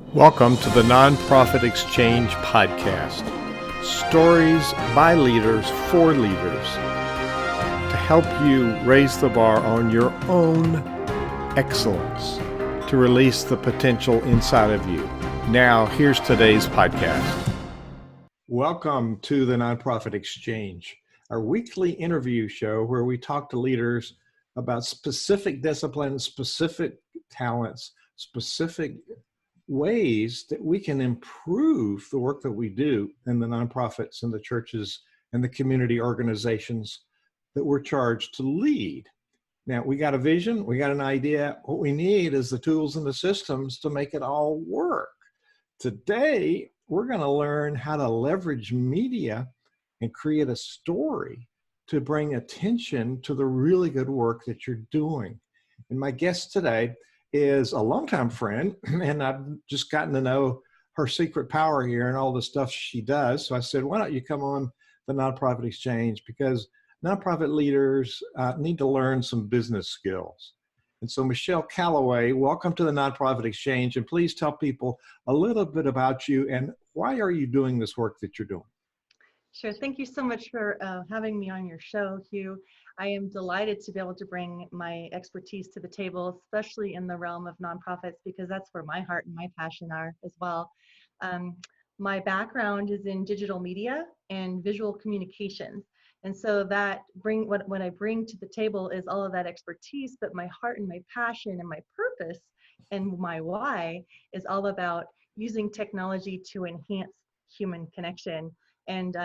Welcome to the Nonprofit Exchange Podcast. Stories by leaders for leaders to help you raise the bar on your own excellence, to release the potential inside of you. Now, here's today's podcast. Welcome to the Nonprofit Exchange, our weekly interview show where we talk to leaders about specific disciplines, specific talents, specific ways that we can improve the work that we do in the nonprofits and the churches and the community organizations that we're charged to lead. Now, we got a vision, we got an idea. What we need is the tools and the systems to make it all work. Today, we're going to learn how to leverage media and create a story to bring attention to the really good work that you're doing. And my guest today is a longtime friend, and I've just gotten to know her secret power here and all the stuff she does. So I said, why don't you come on the Nonprofit Exchange? Because nonprofit leaders need to learn some business skills. And so Michelle Calloway, welcome to the Nonprofit Exchange. And please tell people a little bit about you and why are you doing this work that you're doing? Sure. Thank you so much for having me on your show, Hugh. I am delighted to be able to bring my expertise to the table, especially in the realm of nonprofits, because that's where my heart and my passion are as well. My background is in digital media and visual communications. And so that what I bring to the table is all of that expertise, but my heart and my passion and my purpose and my why is all about using technology to enhance human connection. And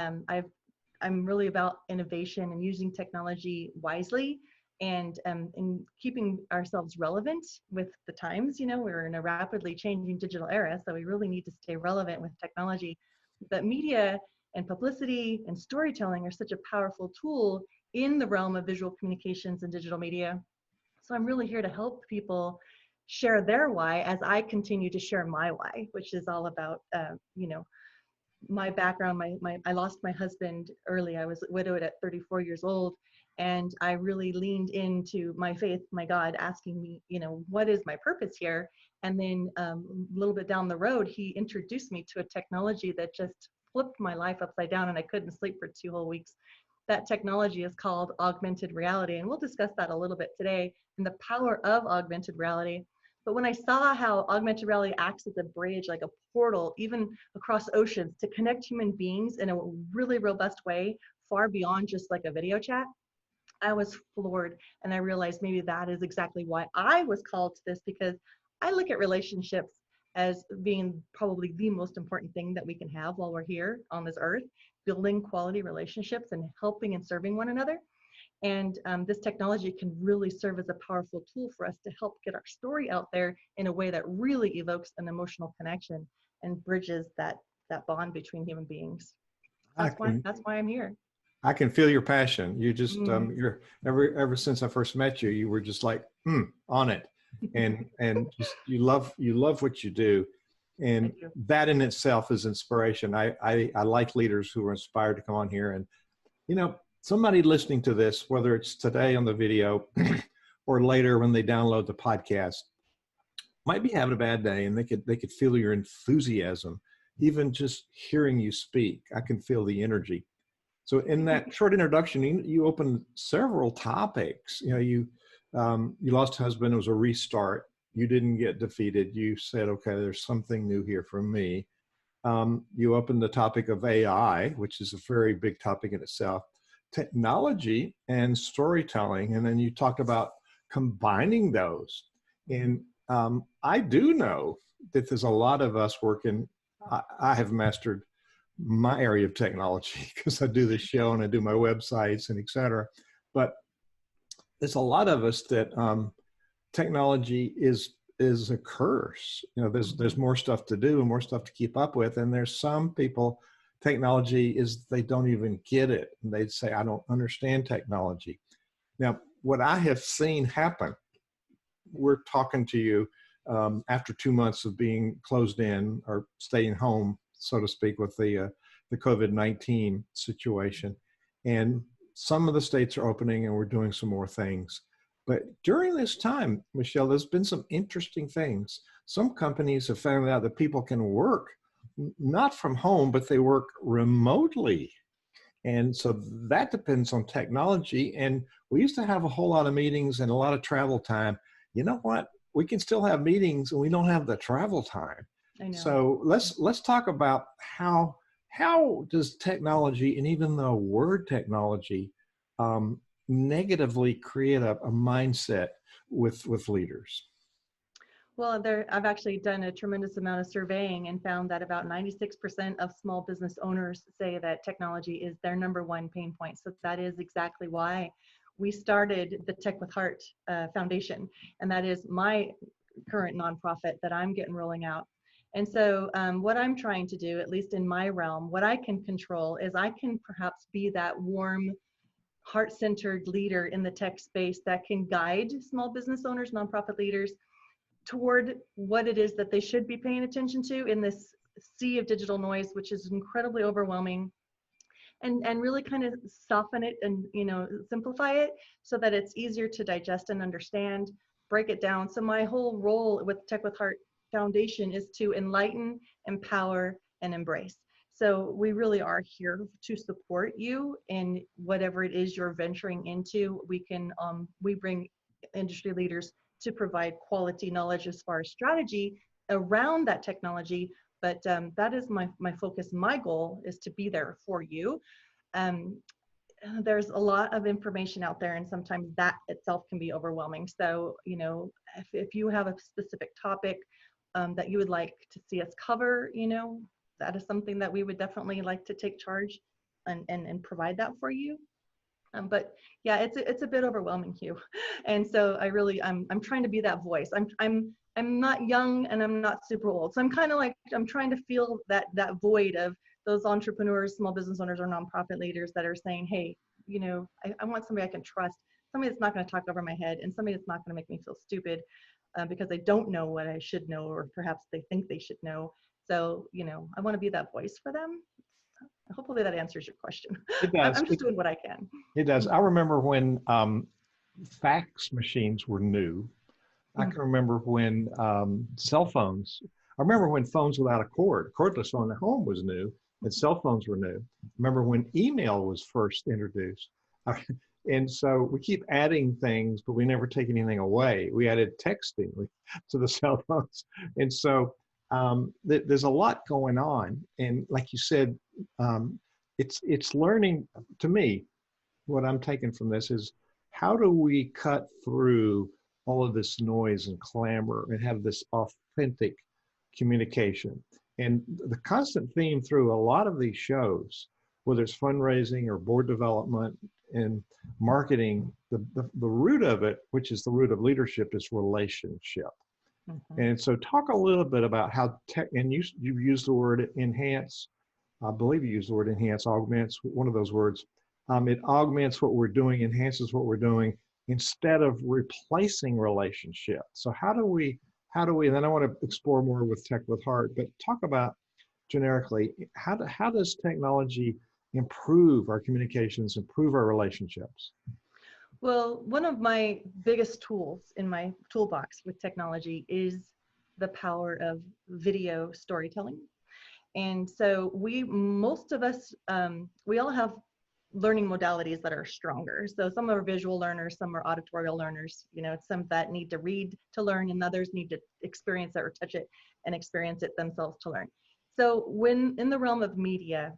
I'm really about innovation and using technology wisely and in keeping ourselves relevant with the times. You know, we're in a rapidly changing digital era, so we really need to stay relevant with technology. But media and publicity and storytelling are such a powerful tool in the realm of visual communications and digital media. So I'm really here to help people share their why as I continue to share my why, which is all about, my background. I lost my husband early. I was widowed at 34 years old, and I really leaned into my faith, my God, asking me, what is my purpose here? And then a little bit down the road, he introduced me to a technology that just flipped my life upside down, and I couldn't sleep for 2 whole weeks. That technology is called augmented reality, and we'll discuss that a little bit today and the power of augmented reality. But when I saw how augmented reality acts as a bridge, like a portal, even across oceans to connect human beings in a really robust way, far beyond just like a video chat, I was floored. And I realized maybe that is exactly why I was called to this, because I look at relationships as being probably the most important thing that we can have while we're here on this earth, building quality relationships and helping and serving one another. And this technology can really serve as a powerful tool for us to help get our story out there in a way that really evokes an emotional connection and bridges that bond between human beings. That's why I'm here. I can feel your passion. You just, Mm. you're ever since I first met you, you were just like, on it. And just, you love what you do. And that in itself is inspiration. I like leaders who are inspired to come on here. And, somebody listening to this, whether it's today on the video or later when they download the podcast, might be having a bad day, and they could feel your enthusiasm, even just hearing you speak. I can feel the energy. So in that short introduction, you opened several topics. You lost a husband. It was a restart. You didn't get defeated. You said, okay, there's something new here for me. You opened the topic of AI, which is a very big topic in itself, technology and storytelling. And then you talked about combining those. And I do know that there's a lot of us working. I have mastered my area of technology because I do this show and I do my websites and et cetera. But there's a lot of us that technology is a curse. There's more stuff to do and more stuff to keep up with. And there's some people, technology is, they don't even get it. And they'd say, I don't understand technology. Now, what I have seen happen, we're talking to you after 2 months of being closed in or staying home, so to speak, with the COVID-19 situation. And some of the states are opening and we're doing some more things. But during this time, Michelle, there's been some interesting things. Some companies have found out that people can work not from home, but they work remotely. And so that depends on technology. And we used to have a whole lot of meetings and a lot of travel time. You know what? We can still have meetings and we don't have the travel time. I know. So let's talk about how does technology, and even the word technology, negatively create a mindset with leaders. Well, I've actually done a tremendous amount of surveying and found that about 96% of small business owners say that technology is their number one pain point. So that is exactly why we started the Tech with Heart Foundation. And that is my current nonprofit that I'm getting rolling out. And so what I'm trying to do, at least in my realm, what I can control is I can perhaps be that warm, heart-centered leader in the tech space that can guide small business owners, nonprofit leaders, toward what it is that they should be paying attention to in this sea of digital noise, which is incredibly overwhelming, and really kind of soften it and, you know, simplify it so that it's easier to digest and understand, break it down. So my whole role with Tech with Heart Foundation is to enlighten, empower, and embrace. So we really are here to support you in whatever it is you're venturing into. We bring industry leaders to provide quality knowledge as far as strategy around that technology. But that is my focus. My goal is to be there for you. There's a lot of information out there, and sometimes that itself can be overwhelming. So, you know, if you have a specific topic that you would like to see us cover, you know, that is something that we would definitely like to take charge and provide that for you. But yeah, it's a bit overwhelming, Hugh. And so I'm trying to be that voice. I'm not young and I'm not super old. So I'm kind of like, I'm trying to feel that void of those entrepreneurs, small business owners, or nonprofit leaders that are saying, hey, you know, I want somebody I can trust, somebody that's not going to talk over my head, and somebody that's not going to make me feel stupid because they don't know what I should know, or perhaps they think they should know. So, you know, I want to be that voice for them. Hopefully that answers your question. It does. I'm just doing what I can. It does. I remember when fax machines were new. I can remember when cell phones, I remember when phones without a cord, cordless phone at home was new, and cell phones were new. I remember when email was first introduced. And so we keep adding things, but we never take anything away. We added texting to the cell phones. And so there's a lot going on. And like you said, it's learning. To me, what I'm taking from this is, how do we cut through all of this noise and clamor and have this authentic communication? And the constant theme through a lot of these shows, whether it's fundraising or board development and marketing, the root of it, which is the root of leadership, is relationship. Mm-hmm. And so talk a little bit about how and you've used the word enhance. I believe you used the word enhance, augments, one of those words. It augments what we're doing, enhances what we're doing, instead of replacing relationship. So how do we, and then I want to explore more with Tech with Heart, but talk about generically, how does technology improve our communications, improve our relationships? Well, one of my biggest tools in my toolbox with technology is the power of video storytelling. And so most of us, we all have learning modalities that are stronger. So some are visual learners, some are auditorial learners, you know, some that need to read to learn, and others need to experience it or touch it and experience it themselves to learn. So when in the realm of media,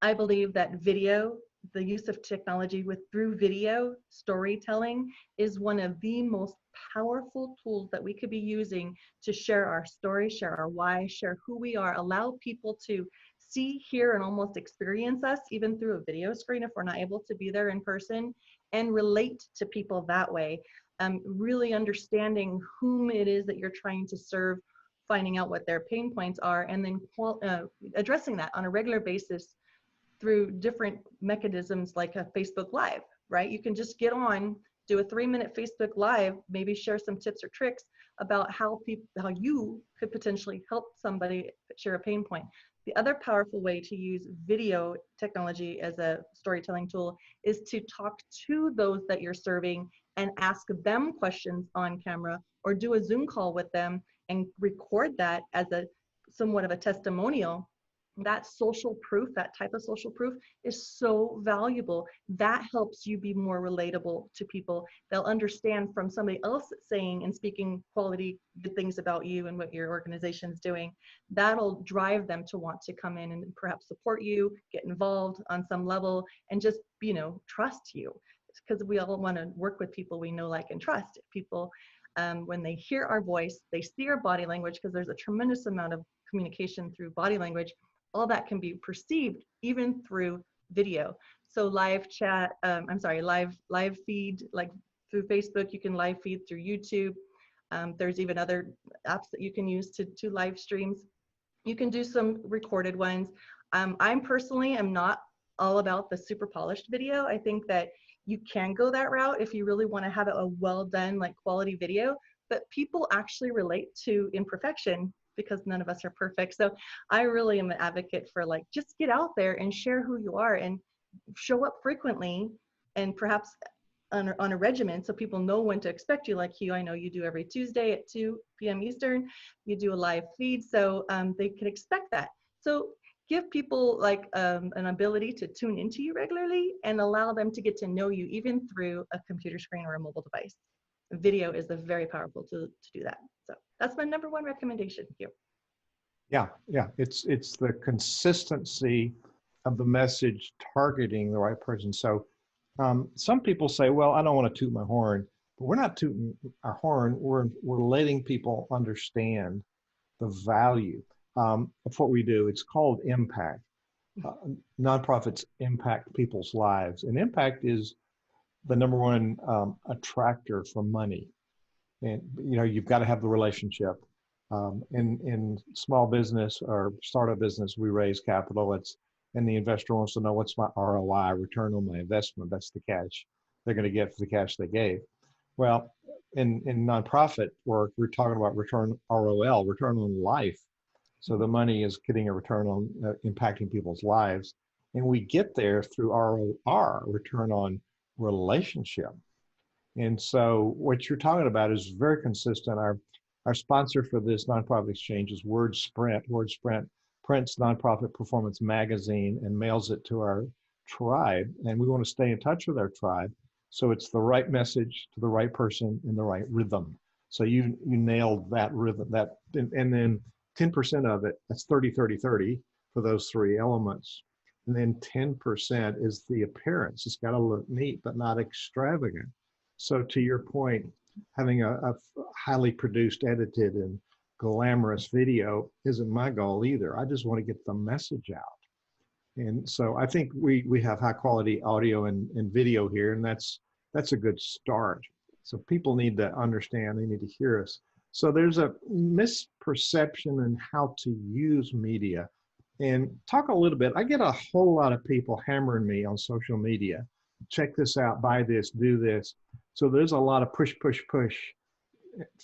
I believe that video, the use of technology through video storytelling, is one of the most powerful tools that we could be using to share our story, share our why, share who we are, allow people to see, hear, and almost experience us even through a video screen if we're not able to be there in person, and relate to people that way. Really understanding whom it is that you're trying to serve, finding out what their pain points are, and then addressing that on a regular basis through different mechanisms like a Facebook Live, right? You can just get on, do a 3-minute Facebook Live, maybe share some tips or tricks about how you could potentially help somebody share a pain point. The other powerful way to use video technology as a storytelling tool is to talk to those that you're serving and ask them questions on camera, or do a Zoom call with them and record that as a somewhat of a testimonial, that social proof, that type of social proof is so valuable. That helps you be more relatable to people. They'll understand from somebody else saying and speaking quality good things about you and what your organization's doing. That'll drive them to want to come in and perhaps support you, get involved on some level, and just, you know, trust you. Because we all want to work with people we know, like, and trust. People, when they hear our voice, they see our body language, because there's a tremendous amount of communication through body language. All that can be perceived even through video. So live chat, live feed, like through Facebook, you can live feed through YouTube. There's even other apps that you can use to live streams. You can do some recorded ones. I'm personally am not all about the super polished video. I think that you can go that route if you really want to have a well done, like, quality video, but people actually relate to imperfection, because none of us are perfect. So I really am an advocate for, like, just get out there and share who you are and show up frequently, and perhaps on a regimen, so people know when to expect you. Like Hugh, I know you do every Tuesday at 2 p.m. Eastern, you do a live feed, so they can expect that. So give people, like, an ability to tune into you regularly and allow them to get to know you even through a computer screen or a mobile device. Video is a very powerful tool to do that. So that's my number one recommendation here. Yeah, yeah. It's the consistency of the message targeting the right person. So some people say, well, I don't want to toot my horn, but we're not tooting our horn. We're letting people understand the value of what we do. It's called impact. Nonprofits impact people's lives, and impact is the number one attractor for money. And, you know, you've got to have the relationship. In small business or startup business, we raise capital. And the investor wants to know, what's my ROI, return on my investment? That's the cash they're going to get for the cash they gave. Well, in nonprofit work, we're talking about return, ROL, return on life. So the money is getting a return on impacting people's lives. And we get there through ROR, return on relationship. And so what you're talking about is very consistent. Our sponsor for this nonprofit exchange is WordSprint. WordSprint prints nonprofit performance magazine and mails it to our tribe. And we want to stay in touch with our tribe. So it's the right message to the right person in the right rhythm. So you nailed that rhythm, and then 10% of it, that's 30, 30, 30 for those three elements. And then 10% is the appearance. It's got to look neat, but not extravagant. So to your point, having a highly produced, edited, and glamorous video isn't my goal either. I just want to get the message out. And so I think we have high quality audio and video here, and that's a good start. So people need to understand, they need to hear us. So there's a misperception in how to use media. And talk a little bit, I get a whole lot of people hammering me on social media. Check this out, buy this, do this. So there's a lot of push, push, push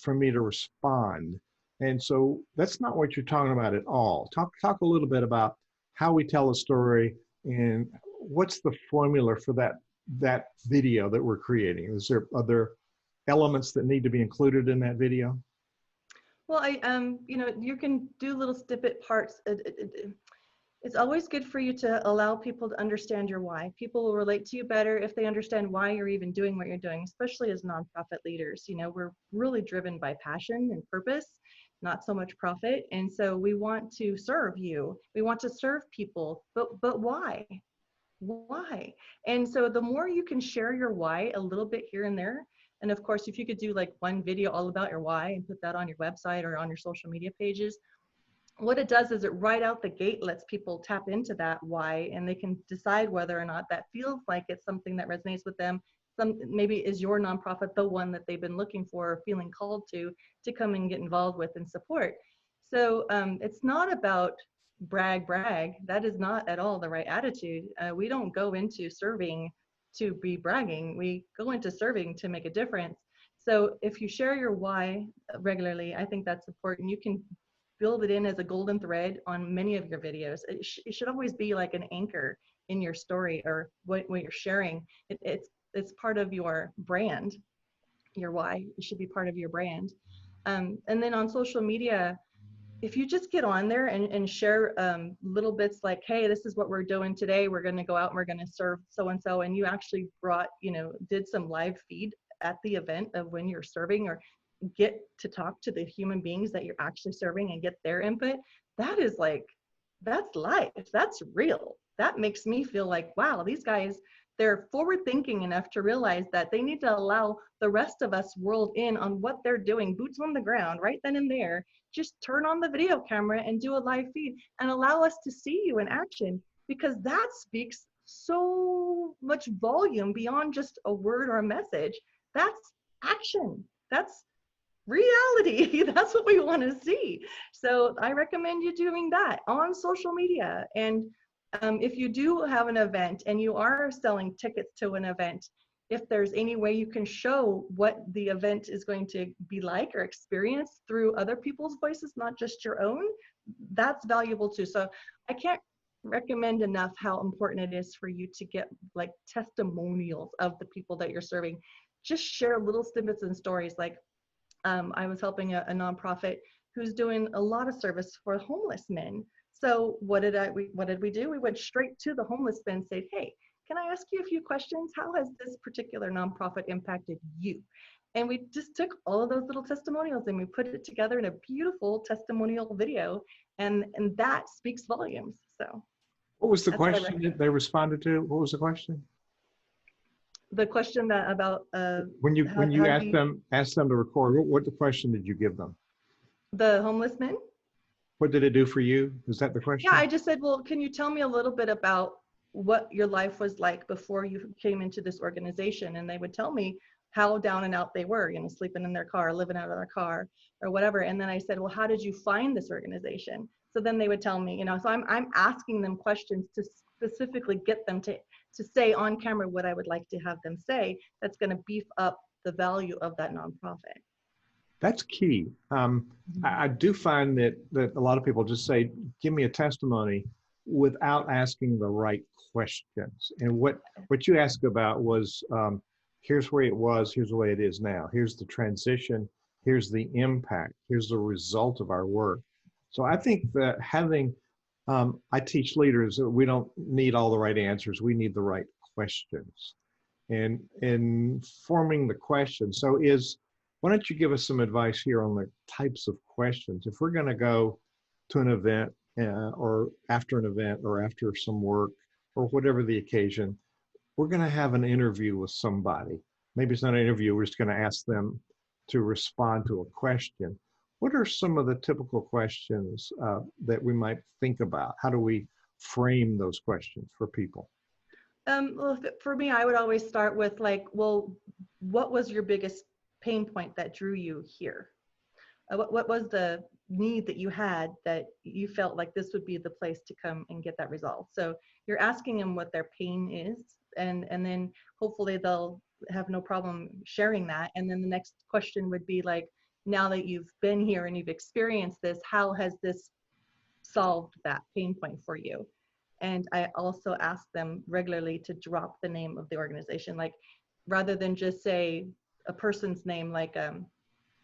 for me to respond. And so that's not what you're talking about at all. Talk a little bit about how we tell a story and what's the formula for that video that we're creating. Are there elements that need to be included in that video? Well, you know, you can do little snippet parts. It's always good for you to allow people to understand your why. People will relate to you better if they understand why you're even doing what you're doing, especially as nonprofit leaders. You know, we're really driven by passion and purpose, not so much profit. And so we want to serve you. We want to serve people, but why? Why? And so the more you can share your why a little bit here and there, and of course, if you could do like one video all about your why and put that on your website or on your social media pages, what it does is it right out the gate lets people tap into that why, and they can decide whether or not that feels like it's something that resonates with them. Maybe is your nonprofit the one that they've been looking for or feeling called to come and get involved with and support. So it's not about brag. That is not at all the right attitude. We don't go into serving to be bragging. We go into serving to make a difference. So if you share your why regularly, I think that's important. You can build it in as a golden thread on many of your videos. It should always be like an anchor in your story or what you're sharing. It's part of your brand. your why. It should be part of your brand. And then on social media, if you just get on there and share little bits like, hey, this is what we're doing today. We're going to go out and we're going to serve so-and-so. And you actually brought, did some live feed at the event of when you're serving, or get to talk to the human beings that you're actually serving and get their input. That is like, that's life. That's real. That makes me feel like, wow, these guys, they're forward thinking enough to realize that they need to allow the rest of us world in on what they're doing, boots on the ground, right then and there. Just turn on the video camera and do a live feed and allow us to see you in action, because that speaks so much volume beyond just a word or a message. That's action. That's reality. That's what we want to see. So I recommend you doing that on social media. And if you do have an event and you are selling tickets to an event, if there's any way you can show what the event is going to be like or experience through other people's voices, not just your own, that's valuable too. So I can't recommend enough how important it is for you to get like testimonials of the people that you're serving. Just share little snippets and stories. Like I was helping a nonprofit who's doing a lot of service for homeless men. So what did we do? We went straight to the homeless men and said, hey, can I ask you a few questions? How has this particular nonprofit impacted you? And we just took all of those little testimonials and we put it together in a beautiful testimonial video. And that speaks volumes. So what was the question that they responded to? What was the question? The question that about when you asked them to record, what the question did you give them? The homeless men. What did it do for you? Is that the question? Yeah, I just said, well, can you tell me a little bit about what your life was like before you came into this organization? And they would tell me how down and out they were, sleeping in their car, living out of their car or whatever. And then I said, well, how did you find this organization? So then they would tell me, so I'm asking them questions to specifically get them to say on camera what I would like to have them say. That's going to beef up the value of that nonprofit. That's key. I do find that a lot of people just say, give me a testimony without asking the right questions. And what you asked about was, here's where it was, here's the way it is now. Here's the transition, here's the impact, here's the result of our work. So I think that having, I teach leaders that we don't need all the right answers, we need the right questions. And in forming the question, why don't you give us some advice here on the types of questions? If we're going to go to an event or after an event or after some work or whatever the occasion, we're going to have an interview with somebody. Maybe it's not an interview, we're just going to ask them to respond to a question. What are some of the typical questions that we might think about? How do we frame those questions for people? Well, for me, I would always start with like, well, what was your biggest pain point that drew you here? What was the need that you had that you felt like this would be the place to come and get that resolved? So you're asking them what their pain is, and then hopefully they'll have no problem sharing that. And then the next question would be like, now that you've been here and you've experienced this, how has this solved that pain point for you? And I also ask them regularly to drop the name of the organization, like rather than just say a person's name. Like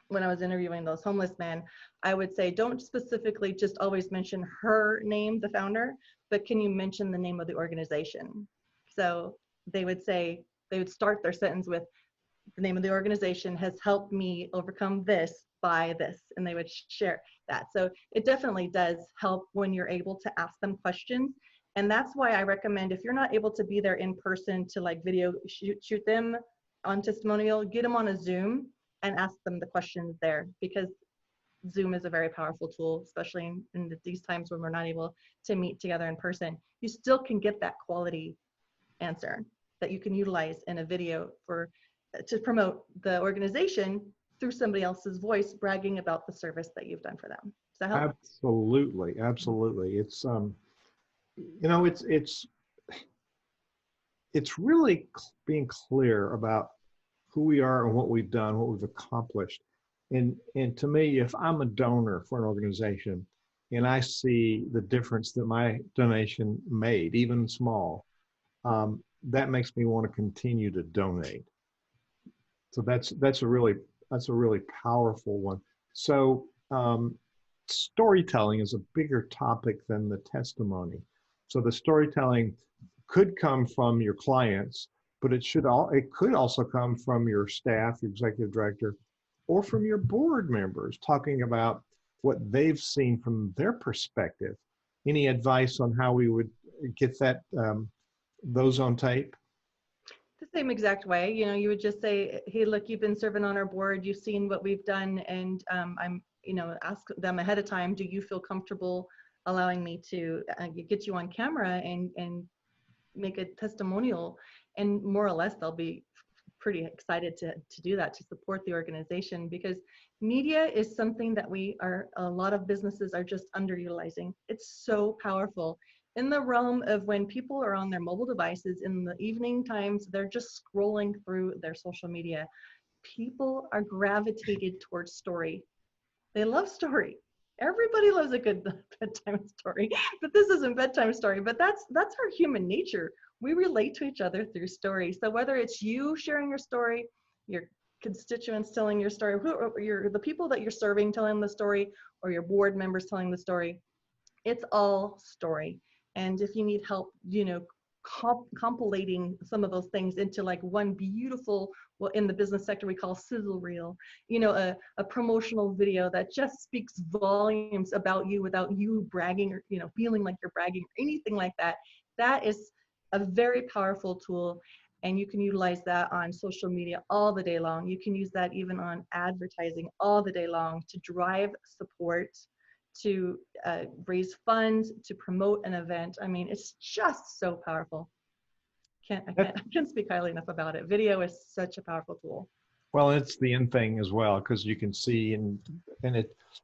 when I was interviewing those homeless men, I would say, don't specifically just always mention her name, the founder, but can you mention the name of the organization? So they would start their sentence with, the name of the organization has helped me overcome this by this, and they would share that. So it definitely does help when you're able to ask them questions. And that's why I recommend, if you're not able to be there in person to like video shoot them on testimonial, get them on a Zoom and ask them the questions there, because Zoom is a very powerful tool, especially in these times when we're not able to meet together in person. You still can get that quality answer that you can utilize in a video to promote the organization through somebody else's voice, bragging about the service that you've done for them. Does that help? Absolutely, absolutely. It's it's really being clear about who we are and what we've done, what we've accomplished. And to me, if I'm a donor for an organization and I see the difference that my donation made, even small, that makes me want to continue to donate. So that's a really powerful one. So storytelling is a bigger topic than the testimony. So the storytelling could come from your clients, but it could also come from your staff, your executive director, or from your board members talking about what they've seen from their perspective. Any advice on how we would get those on tape? The same exact way. You know, you would just say, hey, look, you've been serving on our board, you've seen what we've done, and ask them ahead of time, do you feel comfortable allowing me to get you on camera and make a testimonial? And more or less, they'll be pretty excited to do that, to support the organization, because media is something that a lot of businesses are just underutilizing. It's so powerful. In the realm of when people are on their mobile devices in the evening times, they're just scrolling through their social media. People are gravitated towards story. They love story. Everybody loves a good bedtime story, but this isn't bedtime story, but that's our human nature. We relate to each other through story. So whether it's you sharing your story, your constituents telling your story, the people that you're serving telling the story, or your board members telling the story, it's all story. And if you need help, compilating some of those things into like one beautiful, well, in the business sector we call sizzle reel, a promotional video that just speaks volumes about you without you bragging or feeling like you're bragging or anything like that. That is a very powerful tool, and you can utilize that on social media all the day long. You can use that even on advertising all the day long to drive support, to raise funds, to promote an event. I mean, it's just so powerful. I can't speak highly enough about it. Video is such a powerful tool. Well, it's the end thing as well, because you can see and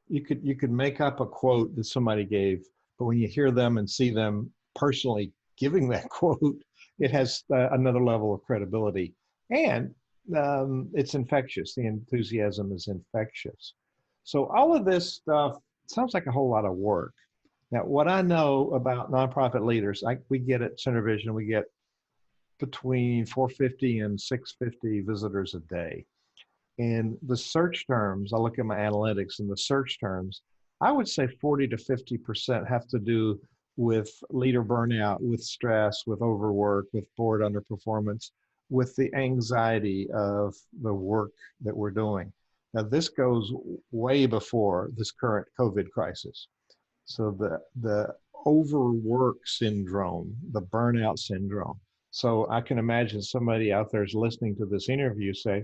you could make up a quote that somebody gave, but when you hear them and see them personally giving that quote, it has another level of credibility, and it's infectious. The enthusiasm is infectious. So all of this stuff sounds like a whole lot of work. Now, what I know about nonprofit leaders, we get at Center Vision, we get between 450 and 650 visitors a day. And the search terms, I look at my analytics, and the search terms, I would say 40 to 50% have to do with leader burnout, with stress, with overwork, with board underperformance, with the anxiety of the work that we're doing. Now, this goes way before this current COVID crisis. So the overwork syndrome, the burnout syndrome. So I can imagine somebody out there is listening to this interview say,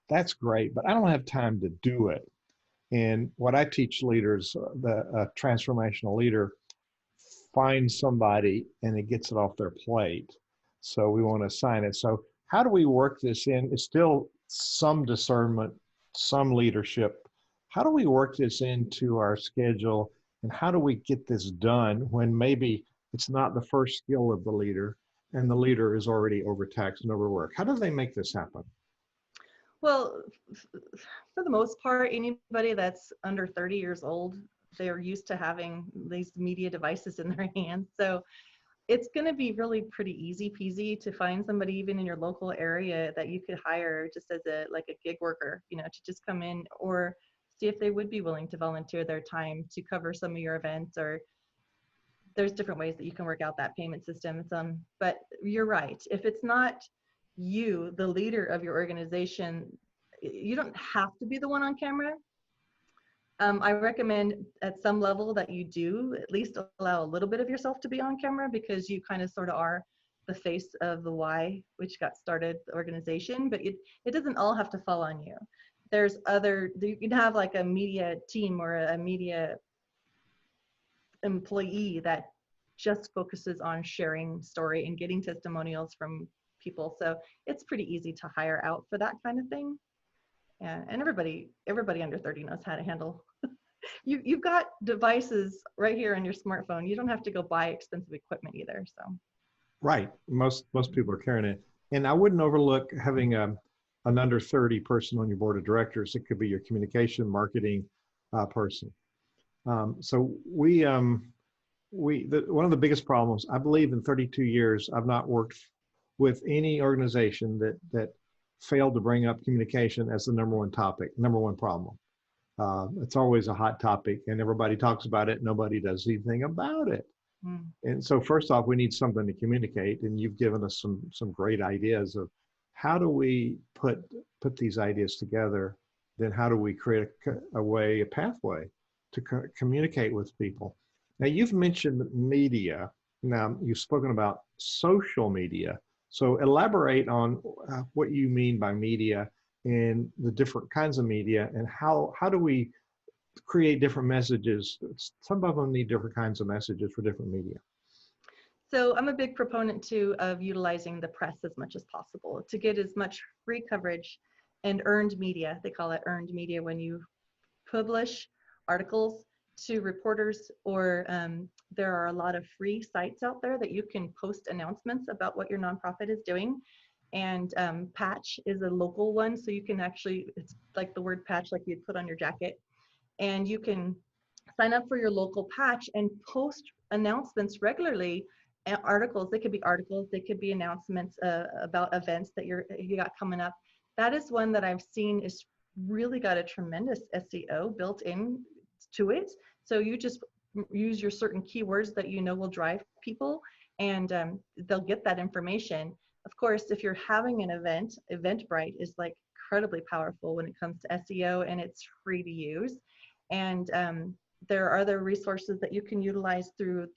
that's great, but I don't have time to do it. And what I teach leaders, a transformational leader finds somebody and it gets it off their plate. So we want to assign it. So how do we work this in? It's still some discernment, some leadership. How do we work this into our schedule, and how do we get this done when maybe it's not the first skill of the leader and the leader is already overtaxed and overworked? How do they make this happen? Well, for the most part, anybody that's under 30 years old, they're used to having these media devices in their hands. So it's going to be really pretty easy peasy to find somebody even in your local area that you could hire just as a gig worker, to just come in, or see if they would be willing to volunteer their time to cover some of your events. Or there's different ways that you can work out that payment system. But you're right. If it's not you, the leader of your organization, you don't have to be the one on camera. I recommend at some level that you do at least allow a little bit of yourself to be on camera, because you kind of sort of are the face of the why, which got started the organization, but it doesn't all have to fall on you. You can have like a media team or a media employee that just focuses on sharing story and getting testimonials from people. So it's pretty easy to hire out for that kind of thing. And everybody under 30 knows how to handle. You've got devices right here on your smartphone. You don't have to go buy expensive equipment either. So, right, most people are carrying it, and I wouldn't overlook having an under 30 person on your board of directors. It could be your communication, marketing person. So one of the biggest problems, I believe, in 32 years, I've not worked with any organization that failed to bring up communication as the number one topic, number one problem. It's always a hot topic and everybody talks about it. Nobody does anything about it. Mm. And so first off, we need something to communicate. And you've given us some great ideas of how do we put these ideas together? Then how do we create a pathway to communicate with people? Now you've mentioned media. Now you've spoken about social media. So elaborate on what you mean by media and the different kinds of media and how do we create different messages. Some of them need different kinds of messages for different media. So I'm a big proponent too of utilizing the press as much as possible to get as much free coverage and earned media. They call it earned media when you publish articles to reporters, or there are a lot of free sites out there that you can post announcements about what your nonprofit is doing. And Patch is a local one, so you can actually, it's like the word patch, like you'd put on your jacket. And you can sign up for your local patch and post announcements regularly. Articles, they could be articles, they could be announcements about events that you got coming up. That is one that I've seen is really got a tremendous SEO built in to it. So you just use your certain keywords that you know will drive people, and they'll get that information. Of course, if you're having an event, Eventbrite is like incredibly powerful when it comes to SEO, and it's free to use. And there are other resources that you can utilize through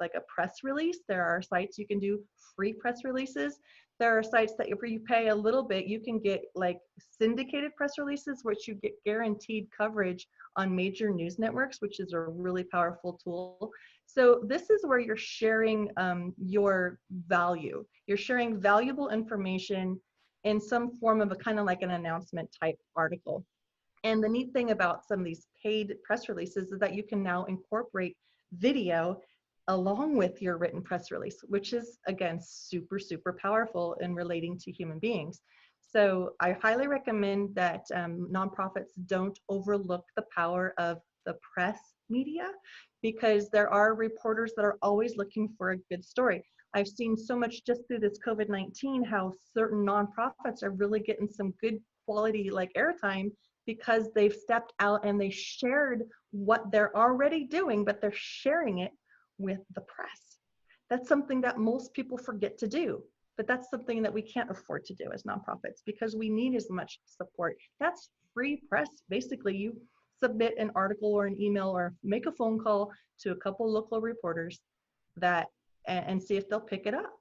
like a press release. There are sites you can do free press releases. There are sites that if you pay a little bit, you can get like syndicated press releases, which you get guaranteed coverage on major news networks, which is a really powerful tool. So this is where you're sharing your value. You're sharing valuable information in some form of a kind of like an announcement type article. And the neat thing about some of these paid press releases is that you can now incorporate video along with your written press release, which is, again, super, super powerful in relating to human beings. So I highly recommend that nonprofits don't overlook the power of the press media, because there are reporters that are always looking for a good story. I've seen so much just through this COVID-19 how certain nonprofits are really getting some good quality like airtime because they've stepped out and they shared what they're already doing, but they're sharing it with the press. That's something that most people forget to do, but that's something that we can't afford to do as nonprofits because we need as much support. That's free press. Basically, you submit an article or an email or make a phone call to a couple local reporters that and see if they'll pick it up.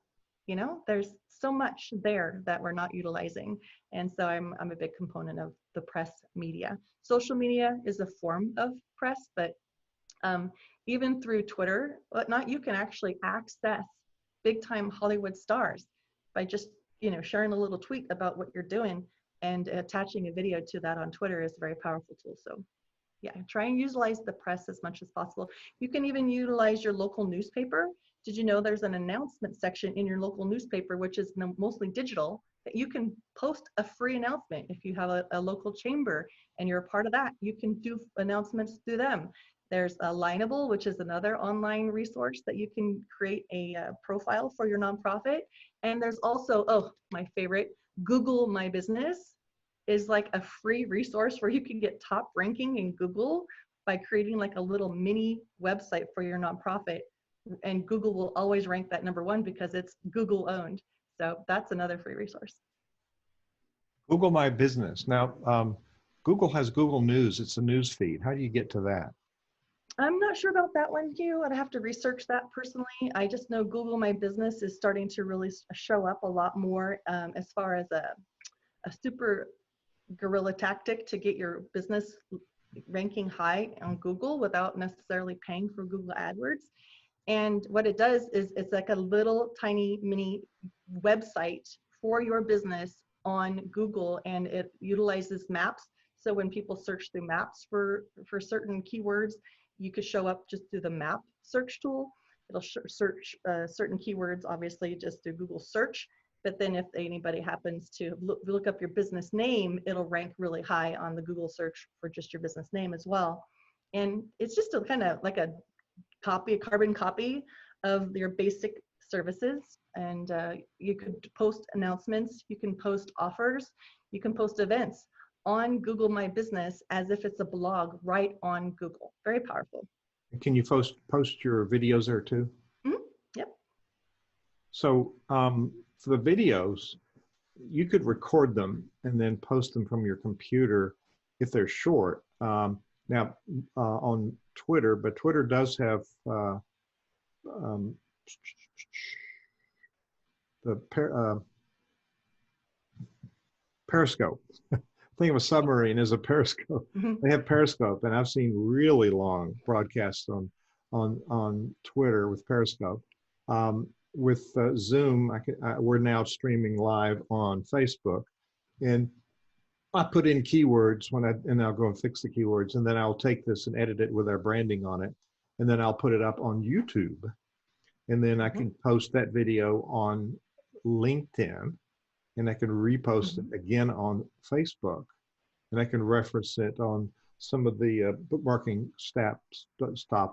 You know, there's so much there that we're not utilizing. And so I'm a big component of the press media. Social media is a form of press, but even through Twitter, whatnot, you can actually access big time Hollywood stars by just, you know, sharing a little tweet about what you're doing and attaching a video to that on Twitter is a very powerful tool. So yeah, try and utilize the press as much as possible. You can even utilize your local newspaper. Did you know there's an announcement section in your local newspaper, which is mostly digital, that you can post a free announcement? If you have a local chamber and you're a part of that, you can do announcements through them. There's Lineable, which is another online resource that you can create a profile for your nonprofit. And there's also, oh, my favorite, Google My Business is like a free resource where you can get top ranking in Google by creating like a little mini website for your nonprofit. And Google will always rank that #1 because it's Google owned. So that's another free resource. Google My Business. Now, Google has Google News. It's a news feed. How do you get to that? I'm not sure about that one, Hugh. I'd have to research that personally. I just know Google My Business is starting to really show up a lot more as far as a super guerrilla tactic to get your business ranking high on Google without necessarily paying for Google AdWords. And what it does is it's like a little tiny mini website for your business on Google, and it utilizes maps. So when people search through maps for certain keywords, you could show up just through the map search tool. It'll search certain keywords, obviously, just through Google search. But then if anybody happens to look up your business name, it'll rank really high on the Google search for just your business name as well. And it's just a kind of like a carbon copy of your basic services, and you could post announcements, you can post offers, you can post events on Google My Business as if it's a blog right on Google. Very powerful. Can you post your videos there too? Mm-hmm. Yep. So for the videos, you could record them and then post them from your computer if they're short. Now on Twitter, but Twitter does have Periscope. Think of a submarine as a periscope. Mm-hmm. They have Periscope, and I've seen really long broadcasts on Twitter with Periscope. With Zoom, we're now streaming live on Facebook, and I put in keywords and I'll go and fix the keywords, and then I'll take this and edit it with our branding on it, and then I'll put it up on YouTube, and then I can post that video on LinkedIn, and I can repost it again on Facebook, and I can reference it on some of the bookmarking stops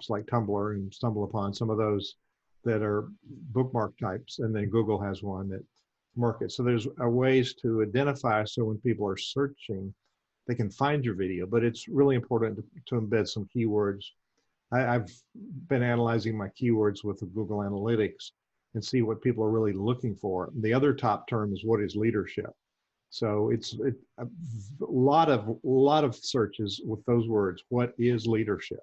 like Tumblr and StumbleUpon, some of those that are bookmark types, and then Google has one that markets. So there's ways to identify, so when people are searching, they can find your video, but it's really important to embed some keywords. I've been analyzing my keywords with the Google Analytics and see what people are really looking for. The other top term is, what is leadership? So it's a lot of searches with those words. What is leadership?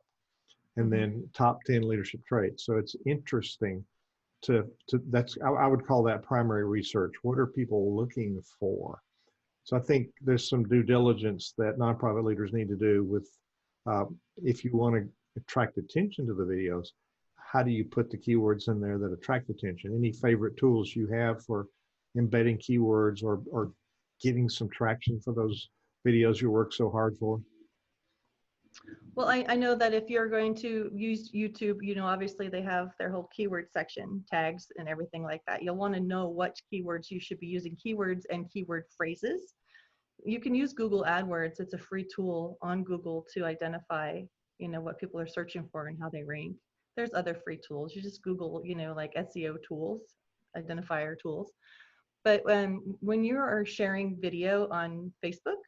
And then top 10 leadership traits. So it's interesting I would call that primary research. What are people looking for? So I think there's some due diligence that nonprofit leaders need to do with, if you want to attract attention to the videos, how do you put the keywords in there that attract attention? Any favorite tools you have for embedding keywords or getting some traction for those videos you work so hard for? Well, I know that if you're going to use YouTube, obviously they have their whole keyword section, tags and everything like that. You'll want to know what keywords you should be using, keywords and keyword phrases. You can use Google AdWords. It's a free tool on Google to identify, what people are searching for and how they rank. There's other free tools. You just Google, like SEO tools, identifier tools. But when you are sharing video on Facebook,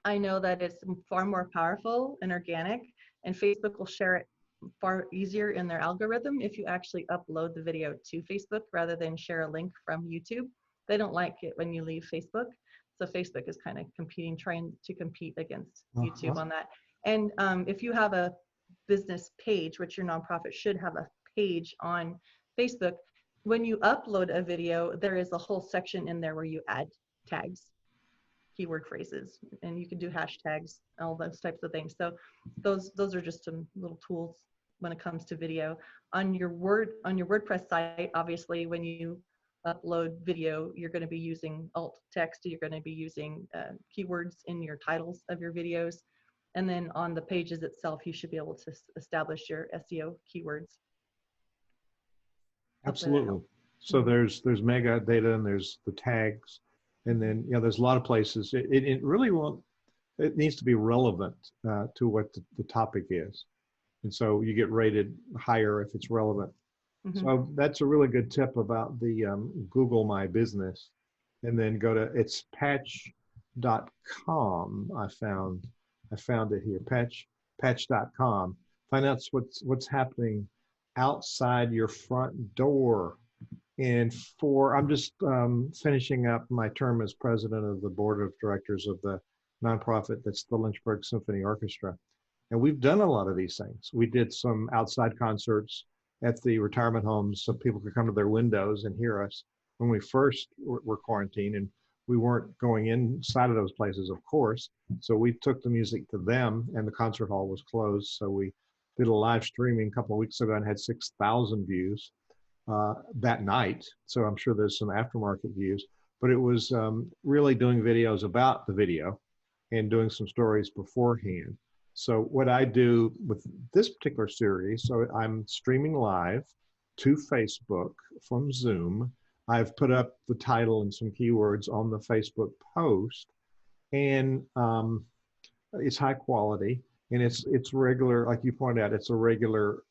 I know that it's far more powerful and organic, and Facebook will share it far easier in their algorithm if you actually upload the video to Facebook rather than share a link from YouTube. They don't like it when you leave Facebook. So Facebook is kind of trying to compete against YouTube on that. And if you have a business page, which your nonprofit should have a page on Facebook, when you upload a video, there is a whole section in there where you add tags, keyword phrases, and you can do hashtags, all those types of things. So those are just some little tools when it comes to video. On your WordPress site, obviously, when you upload video, you're going to be using alt text, you're going to be using keywords in your titles of your videos, and then on the pages itself, you should be able to establish your SEO keywords. Absolutely. So there's mega data, and there's the tags. And then, there's a lot of places. It really it needs to be relevant to what the topic is. And so you get rated higher if it's relevant. So that's a really good tip about the Google My Business. And then it's patch.com. I found it here, patch.com. Find out what's happening outside your front door. And I'm just finishing up my term as president of the board of directors of the nonprofit that's the Lynchburg Symphony Orchestra. And we've done a lot of these things. We did some outside concerts at the retirement homes so people could come to their windows and hear us when we first were quarantined. And we weren't going inside of those places, of course. So we took the music to them, and the concert hall was closed. So we did a live streaming a couple of weeks ago and had 6,000 views. That night. So I'm sure there's some aftermarket views, but it was really doing videos about the video and doing some stories beforehand. So what I do with this particular series, so I'm streaming live to Facebook from Zoom. I've put up the title and some keywords on the Facebook post, and it's high quality, and it's regular, like you pointed out, it's a regular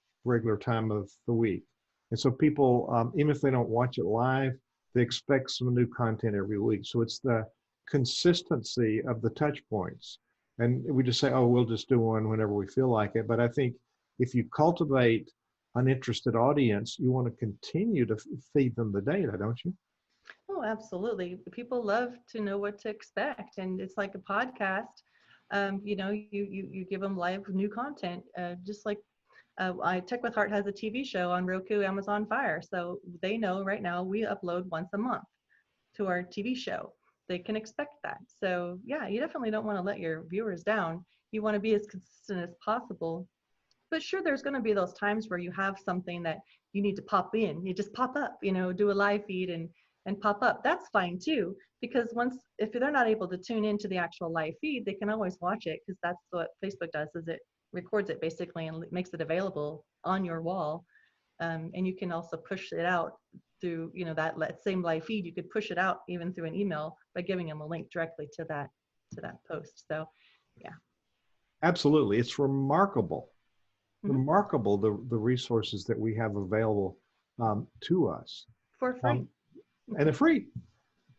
time of the week. And so people, even if they don't watch it live, they expect some new content every week. So it's the consistency of the touch points. And we just say, oh, we'll just do one whenever we feel like it. But I think if you cultivate an interested audience, you want to continue to feed them the data, don't you? Oh, absolutely. People love to know what to expect. And it's like a podcast. You give them live new content, just like Tech with Heart has a TV show on Roku, Amazon Fire. So they know right now we upload once a month to our TV show. They can expect that. So yeah, you definitely don't want to let your viewers down. You want to be as consistent as possible. But sure, there's going to be those times where you have something that you need to pop in. You just pop up, do a live feed and pop up. That's fine too, because if they're not able to tune into the actual live feed, they can always watch it, because that's what Facebook does, is it records it basically and makes it available on your wall. And you can also push it out through, that same live feed. You could push it out even through an email by giving them a link directly to that post. So yeah. Absolutely. It's remarkable. Mm-hmm. Remarkable the resources that we have available to us. For free. And they're free,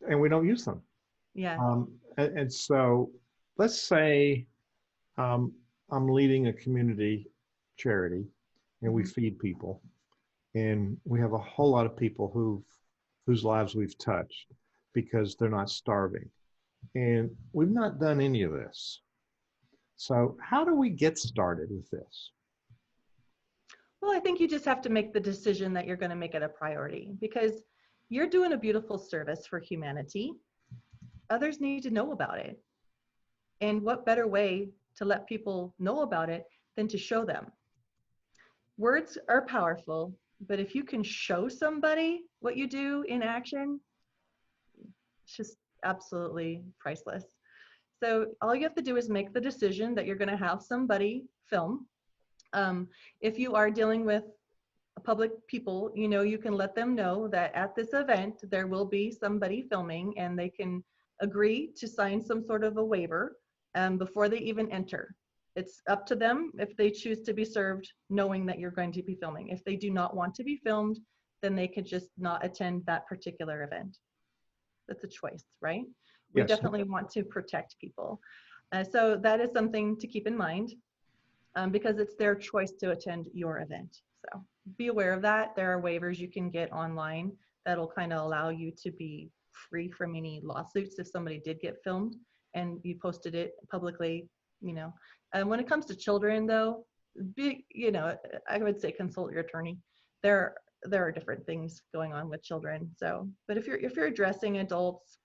and we don't use them. Yeah. And so let's say I'm leading a community charity, and we feed people, and we have a whole lot of people whose lives we've touched because they're not starving, and we've not done any of this. So how do we get started with this? Well, I think you just have to make the decision that you're going to make it a priority, because you're doing a beautiful service for humanity. Others need to know about it. And what better way to let people know about it than to show them? Words are powerful, but if you can show somebody what you do in action, it's just absolutely priceless. So all you have to do is make the decision that you're going to have somebody film. If you are dealing with public people, you can let them know that at this event there will be somebody filming, and they can agree to sign some sort of a waiver before they even enter. It's up to them if they choose to be served knowing that you're going to be filming. If they do not want to be filmed, then they could just not attend that particular event. That's a choice, right? We definitely want to protect people. So that is something to keep in mind, because it's their choice to attend your event. So be aware of that. There are waivers you can get online that'll kind of allow you to be free from any lawsuits if somebody did get filmed and you posted it publicly, And when it comes to children, though, I would say consult your attorney. There are different things going on with children. So, but if you're addressing adults,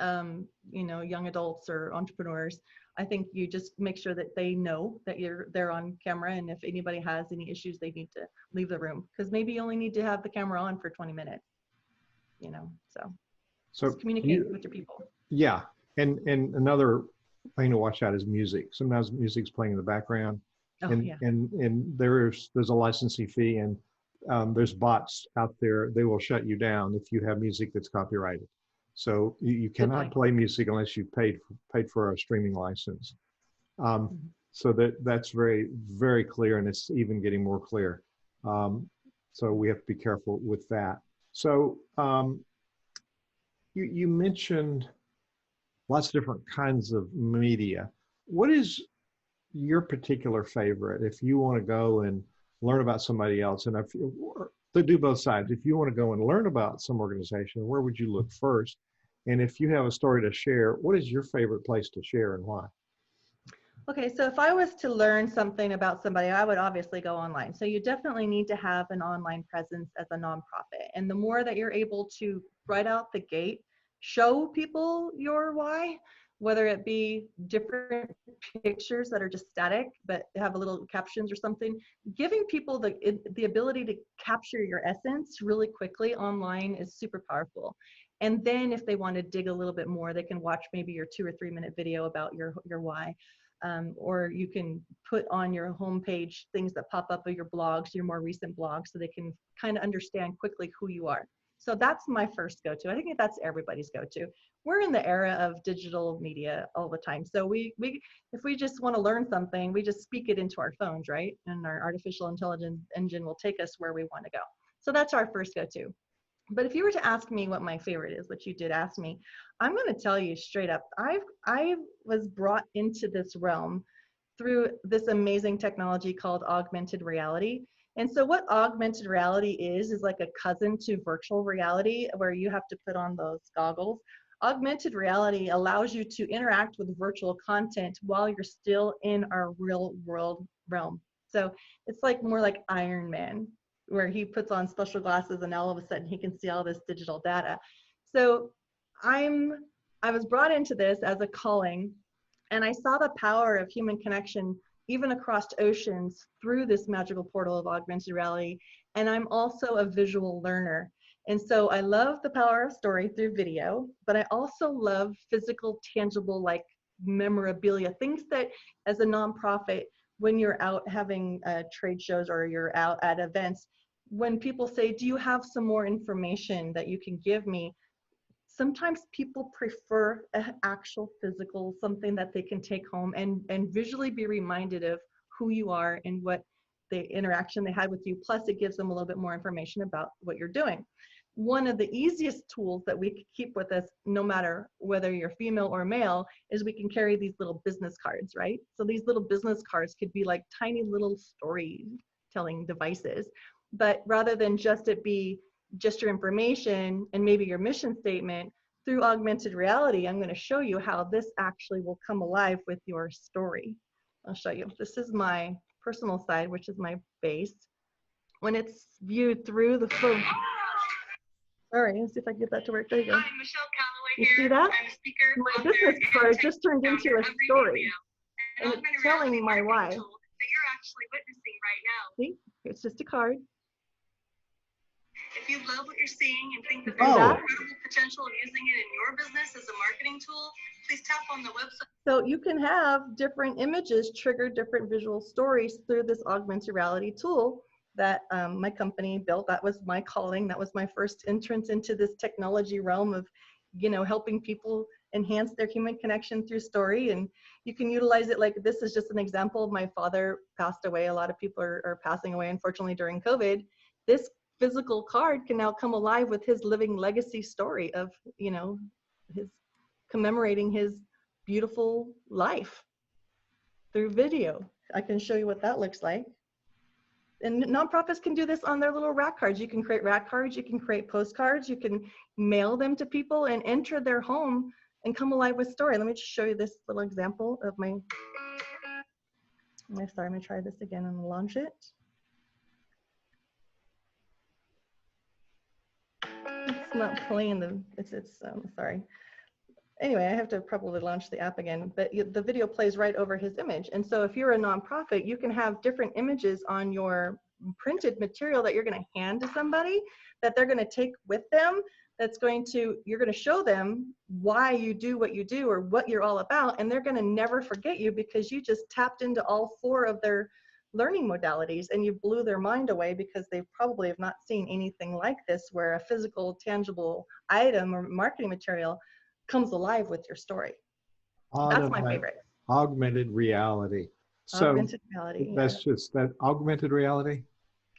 young adults or entrepreneurs, I think you just make sure that they know that they're on camera, and if anybody has any issues, they need to leave the room, because maybe you only need to have the camera on for 20 minutes, so just communicate with your people. Yeah. And another thing to watch out is music. Sometimes music's playing in the background, and there's a licensing fee, and there's bots out there. They will shut you down if you have music that's copyrighted. So you cannot play music unless you paid for a streaming license. So that's very, very clear, and it's even getting more clear. So we have to be careful with that. So you mentioned lots of different kinds of media. What is your particular favorite if you want to go and learn about somebody else? And they do both sides. If you want to go and learn about some organization, where would you look first? And if you have a story to share, what is your favorite place to share and why? Okay, so if I was to learn something about somebody, I would obviously go online. So you definitely need to have an online presence as a nonprofit. And the more that you're able to, right out the gate, show people your why, whether it be different pictures that are just static but have a little captions or something, giving people the ability to capture your essence really quickly online is super powerful. And then if they want to dig a little bit more, they can watch maybe your 2 or 3 minute video about your why. Or you can put on your homepage things that pop up of your blogs, your more recent blogs, so they can kind of understand quickly who you are. So that's my first go-to. I think that's everybody's go-to. We're in the era of digital media all the time. So if we just want to learn something, we just speak it into our phones, right? And our artificial intelligence engine will take us where we want to go. So that's our first go-to. But if you were to ask me what my favorite is, which you did ask me, I'm going to tell you straight up, I was brought into this realm through this amazing technology called augmented reality. And so what augmented reality is like a cousin to virtual reality, where you have to put on those goggles. Augmented reality allows you to interact with virtual content while you're still in our real world realm. So it's like more like Iron Man, where he puts on special glasses and all of a sudden he can see all this digital data. So I was brought into this as a calling, and I saw the power of human connection even across oceans through this magical portal of augmented reality. And I'm also a visual learner. And so I love the power of story through video, but I also love physical, tangible, like memorabilia, things that as a nonprofit, when you're out having trade shows or you're out at events, when people say, do you have some more information that you can give me? Sometimes people prefer an actual physical, something that they can take home and visually be reminded of who you are and what the interaction they had with you. Plus, it gives them a little bit more information about what you're doing. One of the easiest tools that we keep with us, no matter whether you're female or male, is we can carry these little business cards, right? So these little business cards could be like tiny little storytelling devices. But rather than just it be just your information and maybe your mission statement, through augmented reality, I'm going to show you how this actually will come alive with your story. I'll show you. This is my personal side, which is my base. When it's viewed through the phone. Sorry, let's see if I can get that to work. There you go. Hi, Michelle Calloway you here. see that? I'm a speaker, My business card just turned into a story. And it's telling my why. That you're actually witnessing right now. See, it's just a card. If you love what you're seeing and think that Oh. there's incredible potential of using it in your business as a marketing tool, please tap on the website. So you can have different images trigger different visual stories through this augmented reality tool that my company built. That was my calling. That was my first entrance into this technology realm of, helping people enhance their human connection through story. And you can utilize it like this is just an example. My father passed away. A lot of people are passing away, unfortunately, during COVID. This physical card can now come alive with his living legacy story of, his commemorating his beautiful life through video. I can show you what that looks like. And nonprofits can do this on their little rack cards. You can create rack cards, you can create postcards, you can mail them to people and enter their home and come alive with story. Let me just show you this little example of my, sorry, I'm gonna try this again and launch it. It's not playing sorry. Anyway, I have to probably launch the app again, but the video plays right over his image. And so if you're a nonprofit, you can have different images on your printed material that you're going to hand to somebody that they're going to take with them. You're going to show them why you do what you do or what you're all about. And they're going to never forget you because you just tapped into all 4 of their learning modalities and you blew their mind away because they probably have not seen anything like this, where a physical, tangible item or marketing material comes alive with your story. That's my favorite. Augmented reality. So augmented reality. That's just that augmented reality?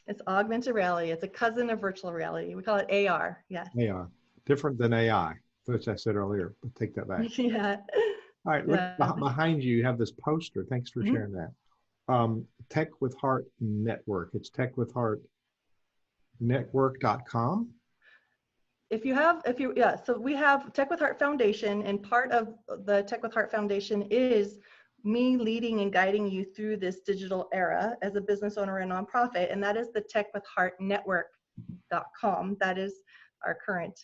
It's augmented reality. It's a cousin of virtual reality. We call it AR. Yes. AR. Different than AI, which I said earlier, but take that back. Yeah. All right, look behind you, you have this poster. Thanks for sharing that. Tech with Heart Network. It's techwithheartnetwork.com. So we have Tech with Heart Foundation, and part of the Tech with Heart Foundation is me leading and guiding you through this digital era as a business owner and nonprofit, and that is the techwithheartnetwork.com. That is our current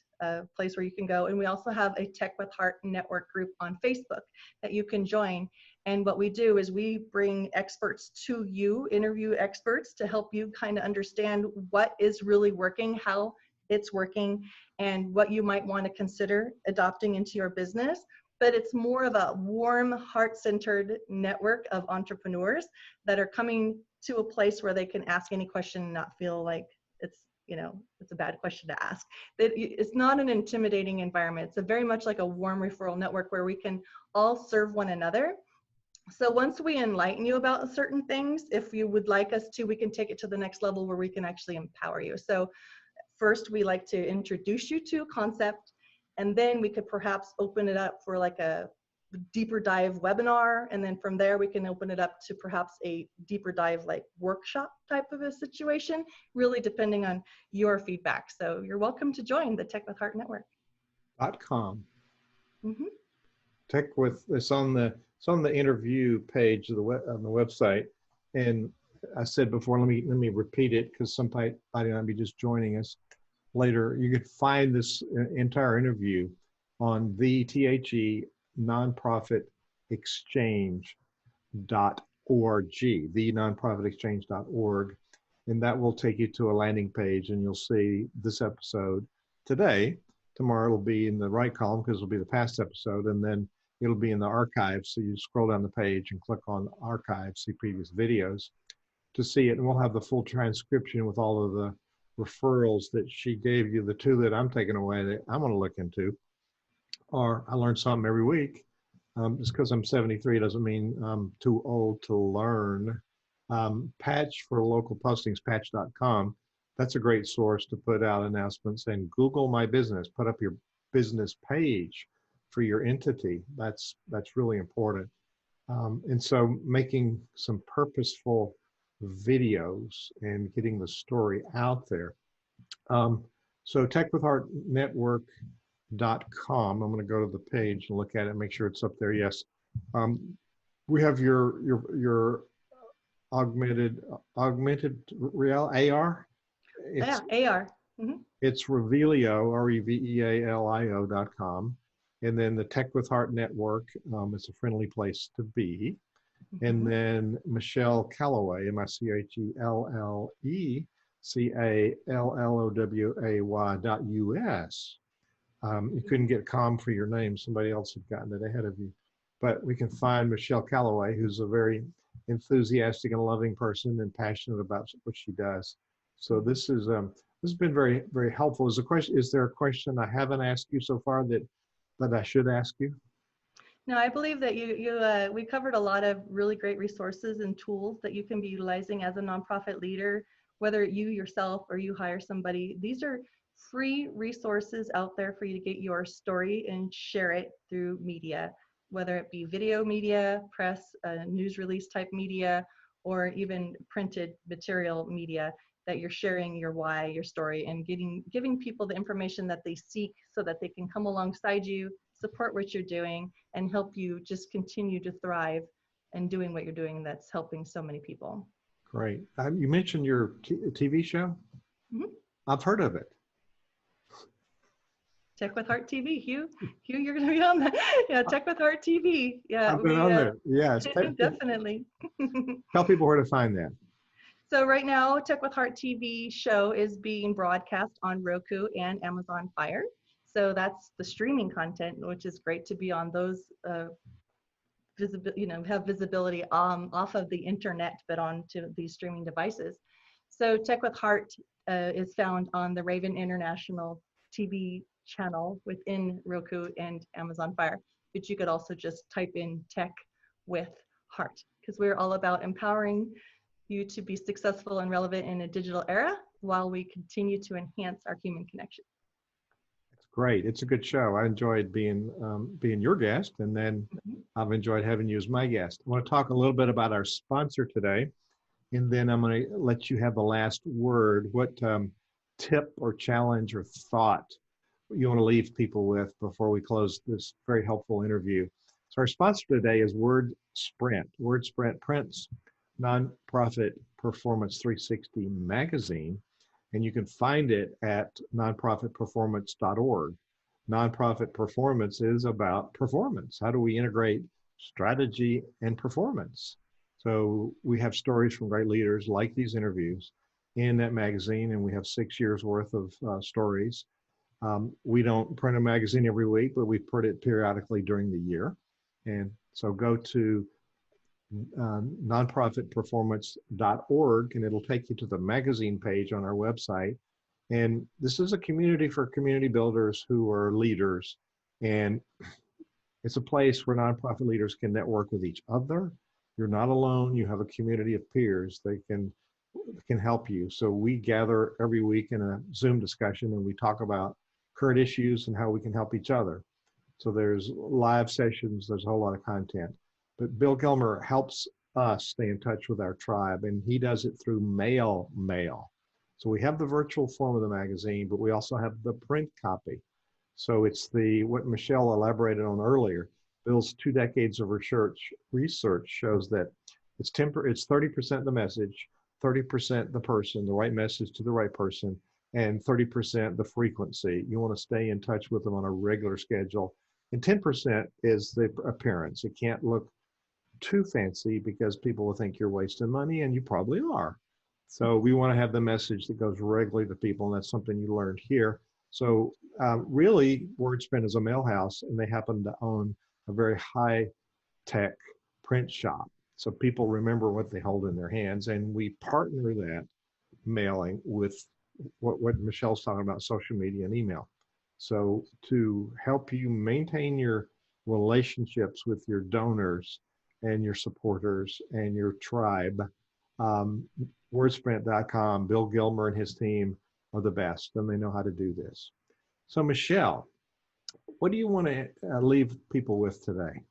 place where you can go. And we also have a Tech with Heart Network group on Facebook that you can join. And what we do is we bring experts to you, interview experts to help you kind of understand what is really working, how it's working, and what you might want to consider adopting into your business. But it's more of a warm, heart-centered network of entrepreneurs that are coming to a place where they can ask any question and not feel like it's a bad question to ask. It's not an intimidating environment. It's very much like a warm referral network where we can all serve one another. So once we enlighten you about certain things, if you would like us to, we can take it to the next level where we can actually empower you. So first, we like to introduce you to a concept, and then we could perhaps open it up for like a deeper dive webinar. And then from there, we can open it up to perhaps a deeper dive like workshop type of a situation, really depending on your feedback. So you're welcome to join the Tech with Heart Network. .com. Mm-hmm. Tech with, it's on the interview page of on the website. And I said before, let me repeat it, because somebody might be just joining us later. You can find this entire interview on the THE nonprofit exchange.org, the nonprofit exchange.org, and that will take you to a landing page, and you'll see this episode today. Tomorrow it'll be in the right column because it'll be the past episode, and then it'll be in the archives. So you scroll down the page and click on archives, see previous videos to see it, and we'll have the full transcription with all of the referrals that she gave you. The two that I'm taking away that I want to look into, or I learn something every week. Just because I'm 73 doesn't mean I'm too old to learn. Patch for local postings, patch.com. That's a great source to put out announcements. And Google My Business, put up your business page for your entity. That's really important. And so making some purposeful videos and getting the story out there. So techwithheartnetwork.com. I'm going to go to the page and look at it, make sure it's up there. Yes. We have your augmented real AR. Yeah, AR. Mm-hmm. It's Revelio, REVEALIO.com. And then the Tech with Heart Network, it's a friendly place to be. Mm-hmm. And then Michelle Calloway, MiChelleCalloway.us. You couldn't get com for your name. Somebody else had gotten it ahead of you. But we can find Michelle Calloway, who's a very enthusiastic and loving person and passionate about what she does. So this has been very, very helpful. Is there a question I haven't asked you so far that I should ask you? No, I believe that we covered a lot of really great resources and tools that you can be utilizing as a nonprofit leader, whether you yourself or you hire somebody. These are free resources out there for you to get your story and share it through media, whether it be video media, press, news release type media, or even printed material media, that you're sharing your why, your story, and giving people the information that they seek so that they can come alongside you, support what you're doing, and help you just continue to thrive and doing what you're doing that's helping so many people. Great. You mentioned your TV show. Mm-hmm. I've heard of it. Tech with Heart TV, Hugh, you're going to be on that. Yeah, Tech with Heart TV. Yeah, I've been on there. Yes, definitely. Tell people where to find that. So right now, Tech with Heart TV show is being broadcast on Roku and Amazon Fire. So that's the streaming content, which is great to be on those, have visibility off of the internet, but onto these streaming devices. So Tech with Heart is found on the Raven International TV channel within Roku and Amazon Fire. But you could also just type in Tech with Heart, because we're all about empowering you to be successful and relevant in a digital era while we continue to enhance our human connection. It's great. It's a good show. I enjoyed being your guest, and then I've enjoyed having you as my guest. I want to talk a little bit about our sponsor today, and then I'm going to let you have the last word. What tip or challenge or thought you want to leave people with before we close this very helpful interview? So our sponsor today is WordSprint. WordSprint prints Nonprofit Performance 360 magazine, and you can find it at nonprofitperformance.org. Nonprofit performance is about performance. How do we integrate strategy and performance? So we have stories from great leaders like these interviews in that magazine, and we have 6 years worth of stories. We don't print a magazine every week, but we print it periodically during the year. And so go to nonprofitperformance.org, and it'll take you to the magazine page on our website. And this is a community for community builders who are leaders. And It's a place where nonprofit leaders can network with each other. You're not alone. You have a community of peers that can help you. So we gather every week in a Zoom discussion and we talk about current issues and how we can help each other. So there's live sessions, there's a whole lot of content. But Bill Gilmer helps us stay in touch with our tribe, and he does it through mail. So we have the virtual form of the magazine, but we also have the print copy. So it's what Michelle elaborated on earlier. Bill's 2 decades of research shows that it's 30% the message, 30% the person, the right message to the right person, and 30% the frequency. You want to stay in touch with them on a regular schedule. And 10% is the appearance. It can't look too fancy because people will think you're wasting money, and you probably are. So we want to have the message that goes regularly to people, and that's something you learned here. So really, WordSprint is a mail house, and they happen to own a very high-tech print shop. So people remember what they hold in their hands, and we partner that mailing with what Michelle's talking about, social media and email. So to help you maintain your relationships with your donors and your supporters and your tribe, wordsprint.com, Bill Gilmer and his team are the best, and they know how to do this. So Michelle, what do you want to leave people with today?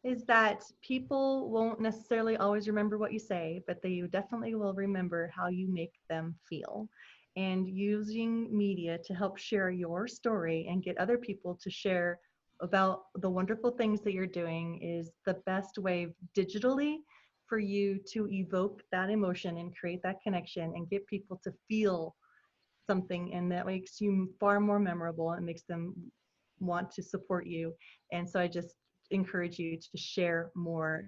Is that people won't necessarily always remember what you say, but they definitely will remember how you make them feel. And using media to help share your story and get other people to share about the wonderful things that you're doing is the best way digitally for you to evoke that emotion and create that connection and get people to feel something, and that makes you far more memorable and makes them want to support you. And so I just encourage you to share more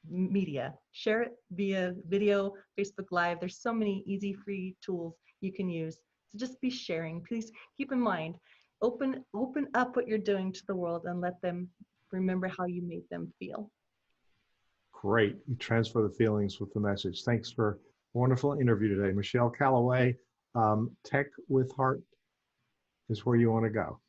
media. Share it via video, Facebook Live. There's so many easy, free tools you can use. So just be sharing. Please keep in mind, open up what you're doing to the world and let them remember how you made them feel. Great. You transfer the feelings with the message. Thanks for a wonderful interview today. Michelle Callaway, Tech with Heart is where you want to go.